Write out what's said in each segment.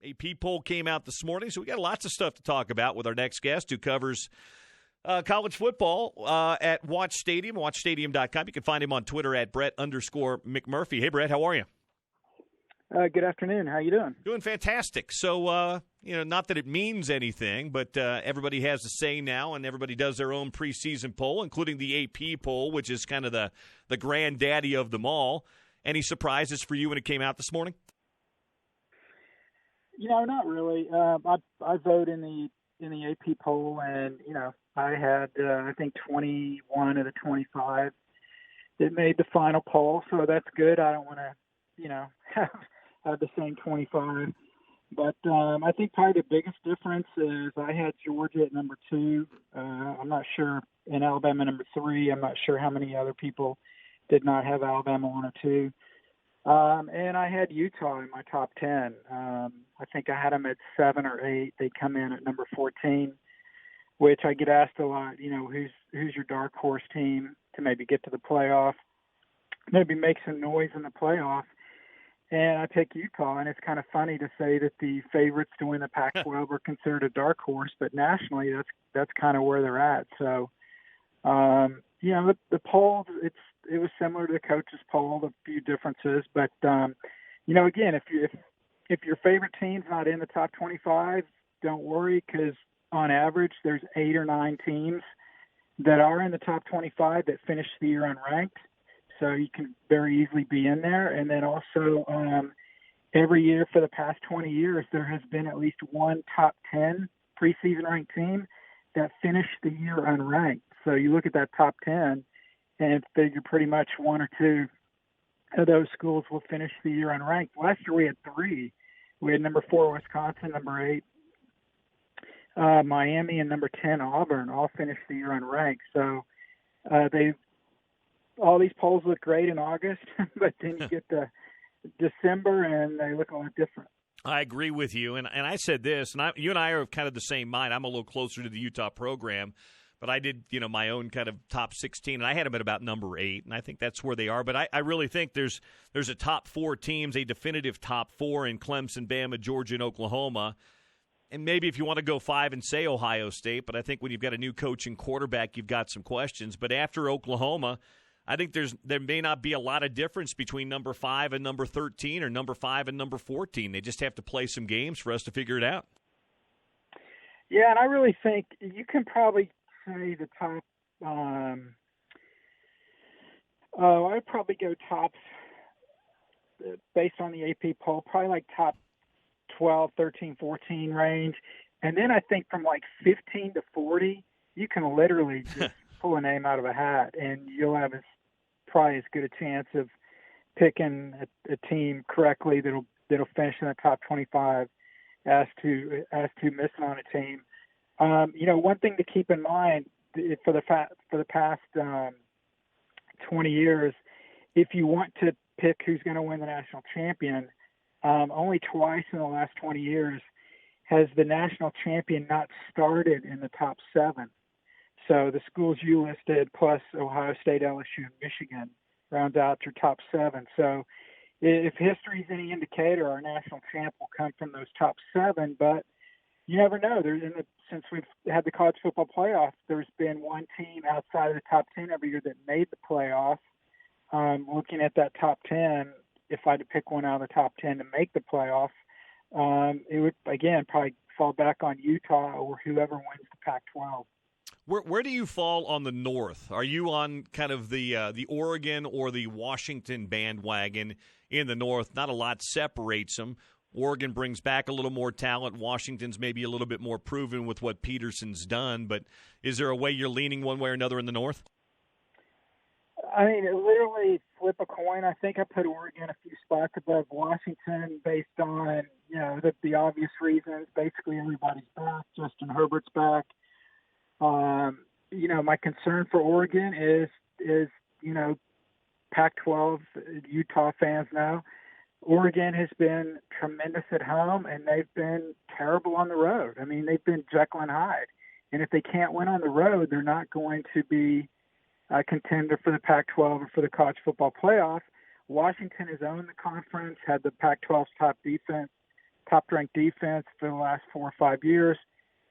AP poll came out this morning, so we got lots of stuff to talk about with our next guest who covers college football at Watch Stadium, watchstadium.com. You can find him on Twitter at Brett_McMurphy. Hey, Brett, how are you? Good afternoon. How you doing? Doing fantastic. So, not that it means anything, but everybody has a say now, and everybody does their own preseason poll, including the AP poll, which is kind of the granddaddy of them all. Any surprises for you when it came out this morning? Not really. I vote in the AP poll, and I had I think 21 of the 25 that made the final poll, so that's good. I don't want to have the same 25, but I think probably the biggest difference is I had Georgia at number 2. I'm not sure, in Alabama number 3. I'm not sure how many other people did not have Alabama 1 or 2. And I had Utah in my top 10. I think I had them at 7 or 8. They come in at number 14, which I get asked a lot, who's your dark horse team to maybe get to the playoff, maybe make some noise in the playoff. And I pick Utah, and it's kind of funny to say that the favorites to win the Pac-12 are considered a dark horse, but nationally that's kind of where they're at. So, the poll, it was similar to the coaches' poll, a few differences, but again, if your favorite team's not in the top 25, don't worry, because on average there's 8 or 9 teams that are in the top 25 that finish the year unranked. So you can very easily be in there. And then also every year for the past 20 years, there has been at least one top 10 preseason ranked team that finished the year unranked. So you look at that top 10 and figure pretty much 1 or 2 of those schools will finish the year unranked. Last year we had 3. We had number 4 Wisconsin, number 8 Miami, and number 10 Auburn all finished the year unranked. So all these polls look great in August, but then you get to December and they look a lot different. I agree with you, and I said this, and you and I are kind of the same mind. I'm a little closer to the Utah program, but I did my own kind of top 16, and I had them at about number 8, and I think that's where they are. But I really think there's a top 4 teams, a definitive top 4 in Clemson, Bama, Georgia, and Oklahoma. And maybe if you want to go 5 and say Ohio State, but I think when you've got a new coach and quarterback, you've got some questions. But after Oklahoma, I think there may not be a lot of difference between number 5 and number 13 or number 5 and number 14. They just have to play some games for us to figure it out. Yeah, and I really think you can probably say the top I'd probably go top, based on the AP poll, probably like top 12, 13, 14 range. And then I think from like 15 to 40, you can literally just pull a name out of a hat, and you'll have probably as good a chance of picking a team correctly that'll finish in the top 25 as to missing on a team. One thing to keep in mind for the past 20 years, if you want to pick who's going to win the national champion, only twice in the last 20 years has the national champion not started in the top 7. So the schools you listed, plus Ohio State, LSU, and Michigan, rounds out your top 7. So if history is any indicator, our national champ will come from those top 7. But you never know. Since we've had the college football playoff, there's been one team outside of the top 10 every year that made the playoff. Looking at that top 10, if I had to pick one out of the top 10 to make the playoff, it would, again, probably fall back on Utah or whoever wins the Pac-12. Where do you fall on the North? Are you on kind of the Oregon or the Washington bandwagon in the North? Not a lot separates them. Oregon brings back a little more talent. Washington's maybe a little bit more proven with what Peterson's done. But is there a way you're leaning one way or another in the North? I mean, literally flip a coin. I think I put Oregon a few spots above Washington based on, the obvious reasons. Basically, everybody's back. Justin Herbert's back. My concern for Oregon is Pac-12, Utah fans know, Oregon has been tremendous at home, and they've been terrible on the road. I mean, they've been Jekyll and Hyde. And if they can't win on the road, they're not going to be a contender for the Pac-12 or for the college football playoff. Washington has owned the conference, had the Pac-12's top defense top-ranked defense for the last 4 or 5 years.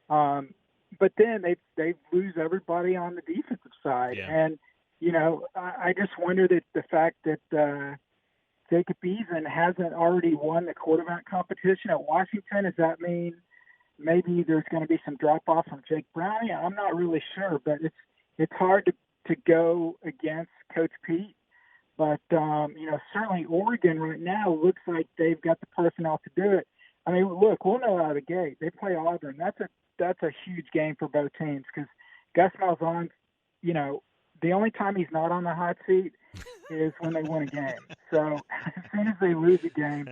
But then they lose everybody on the defensive side. Yeah. And, I just wonder that the fact that Jacob Eason hasn't already won the quarterback competition at Washington, does that mean maybe there's going to be some drop-off from Jake Browning? I'm not really sure, but it's hard to go against Coach Pete. But, certainly Oregon right now looks like they've got the personnel to do it. I mean, look, we'll know out of the gate. They play Auburn. That's a huge game for both teams because Gus Malzahn's, the only time he's not on the hot seat is when they win a game. So as soon as they lose a game,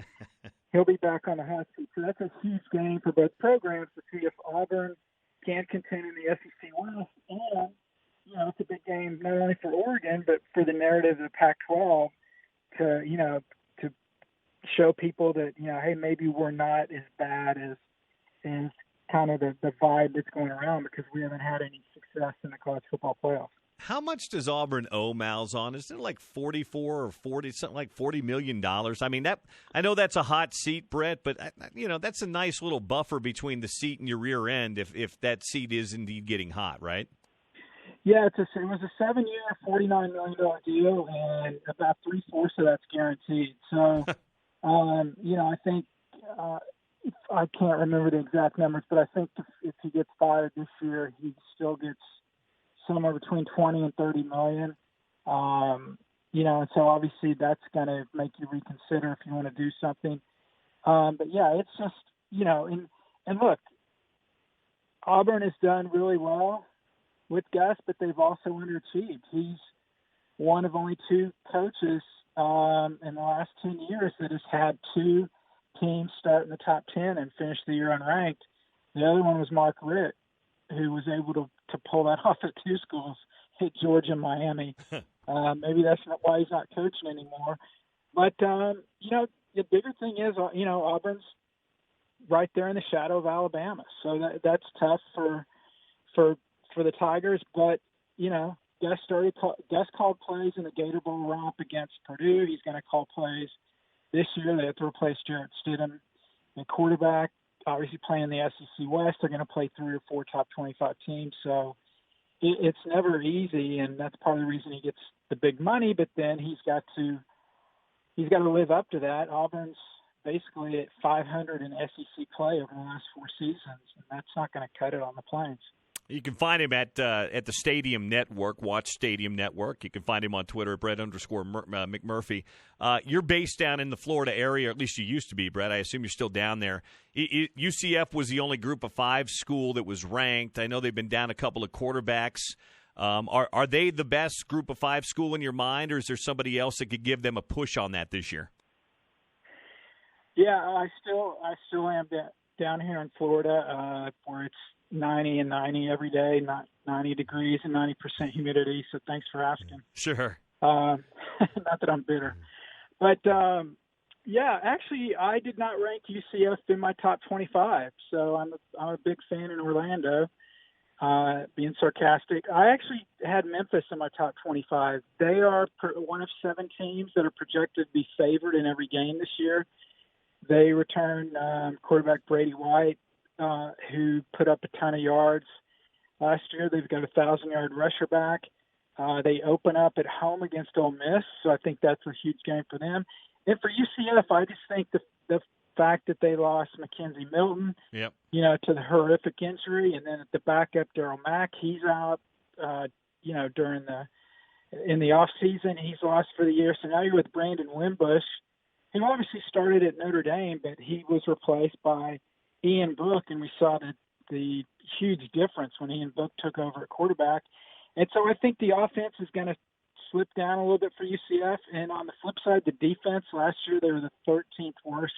he'll be back on the hot seat. So that's a huge game for both programs to see if Auburn can contend in the SEC West. And, it's a big game not only for Oregon, but for the narrative of the Pac-12 to show people that, hey, maybe we're not as bad as kind of the vibe that's going around because we haven't had any success in the college football playoffs. How much does Auburn owe Malzahn? Is it like 44 or 40, something like $40 million? I mean, I know that's a hot seat, Brett, but that's a nice little buffer between the seat and your rear end if that seat is indeed getting hot, right? Yeah, it was a 7-year, $49 million deal, and about 3/4 of that's guaranteed. So, I think I can't remember the exact numbers, but I think if he gets fired this year, he still gets somewhere between 20 and 30 million. And so obviously that's going to make you reconsider if you want to do something. But yeah, it's just, and look, Auburn has done really well with Gus, but they've also underachieved. He's one of only 2 coaches in the last 10 years that has had 2 teams start in the top 10 and finish the year unranked. The other one was Mark Richt, who was able to pull that off at 2 schools, hit Georgia and Miami. Maybe that's not why he's not coaching anymore. But, the bigger thing is, Auburn's right there in the shadow of Alabama. So that's tough for the Tigers. But, Gus called plays in the Gator Bowl romp against Purdue. He's going to call plays this year. They have to replace Jarrett Stidham, the quarterback. Obviously playing the SEC West, they're going to play 3 or 4 top 25 teams. So it's never easy, and that's part of the reason he gets the big money. But then he's got to live up to that. Auburn's basically at 500 in SEC play over the last 4 seasons, and that's not going to cut it on the Plains. You can find him at the Stadium Network. Watch Stadium Network. You can find him on Twitter at Brett_McMurphy. You're based down in the Florida area, or at least you used to be, Brett. I assume you're still down there. UCF was the only Group of 5 school that was ranked. I know they've been down a couple of quarterbacks. Are they the best Group of 5 school in your mind, or is there somebody else that could give them a push on that this year? Yeah, I still am down here in Florida, where it's 90 and 90 every day, not 90 degrees and 90% humidity. So thanks for asking. Sure. Not that I'm bitter, but yeah, actually, I did not rank UCF in my top 25. So I'm a big fan in Orlando. Being sarcastic, I actually had Memphis in my top 25. They are one of 7 teams that are projected to be favored in every game this year. They return quarterback Brady White, who put up a ton of yards last year. They've got a 1,000-yard rusher back. They open up at home against Ole Miss, so I think that's a huge game for them. And for UCF, I just think the fact that they lost Mackenzie Milton, yep, to the horrific injury, and then at the backup, Darryl Mack, he's out, in the off season, he's lost for the year. So now you're with Brandon Wimbush, who obviously started at Notre Dame, but he was replaced by Ian Book, and we saw the huge difference when Ian Book took over at quarterback. And so I think the offense is going to slip down a little bit for UCF. And on the flip side, the defense, last year they were the 13th worst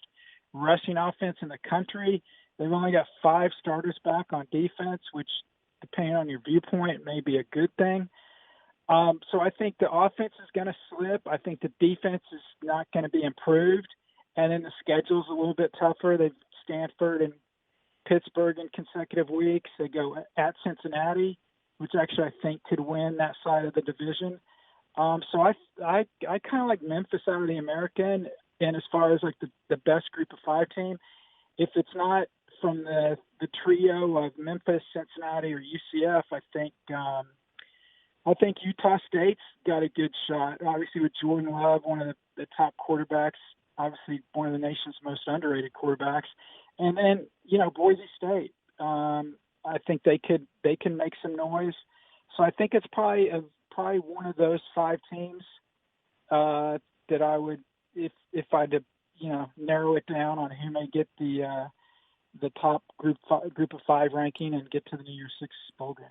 rushing offense in the country. They've only got 5 starters back on defense, which, depending on your viewpoint, may be a good thing. So I think the offense is going to slip. I think the defense is not going to be improved. And then the schedule's a little bit tougher. They've Stanford and Pittsburgh in consecutive weeks. They go at Cincinnati, which actually I think could win that side of the division. So I kind of like Memphis out of the American, and as far as like the best Group of 5 team. if it's not from the trio of Memphis, Cincinnati, or UCF, I think Utah State's got a good shot. Obviously, with Jordan Love, one of the top quarterbacks, obviously one of the nation's most underrated quarterbacks, and then Boise State. I think they can make some noise. So I think it's probably one of those 5 teams that I would, if I had to narrow it down on who may get the top group of 5 ranking and get to the New Year's Six bowl game.